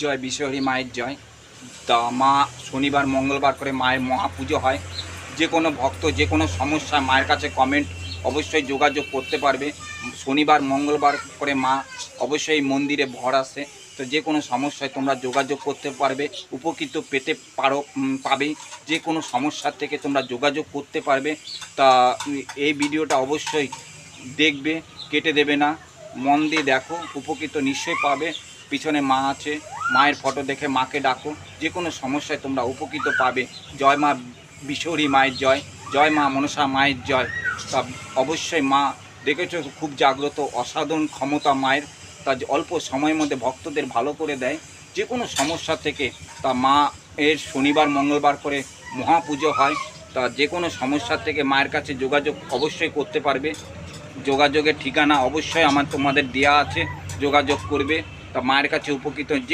জয় বিশ্বহরি মায়ের জয়। তা মা শনিবার মঙ্গলবার করে মায়ের মহাপুজো হয়। যে কোনো ভক্ত যে কোনো সমস্যা মায়ের কাছে কমেন্ট অবশ্যই যোগাযোগ করতে পারবে। শনিবার মঙ্গলবার করে মা অবশ্যই মন্দিরে ভর আসে। তো যে কোনো সমস্যায় তোমরা যোগাযোগ করতে পারবে, উপকৃত পেতে পাবে। যে কোনো সমস্যার থেকে তোমরা যোগাযোগ করতে পারবে। তা এই ভিডিওটা অবশ্যই দেখবে, কেটে দেবে না, মন দিয়ে দেখো, উপকৃত নিশ্চয়ই পাবে। পিছনে মা আছে, মায়ের ফটো দেখে মাকে ডাকো, যে কোনো সমস্যায় তোমরা উপকৃত পাবে। জয় মা বিশ্বহরি মায়ের জয়, জয় মা মনসা মায়ের জয়। তা অবশ্যই মা দেখেছো খুব জাগ্রত, অসাধারণ ক্ষমতা মায়ের। তা অল্প সময়ের মধ্যে ভক্তদের ভালো করে দেয় যে কোনো সমস্যা থেকে। তা মা এর শনিবার মঙ্গলবার করে মহাপুজো হয়। তা যে কোনো সমস্যার থেকে মায়ের কাছে যোগাযোগ অবশ্যই করতে পারবে। যোগাযোগের ঠিকানা অবশ্যই তোমাদের দেওয়া আছে, যোগাযোগ করবে। তা মায়ের কাছে উপকৃত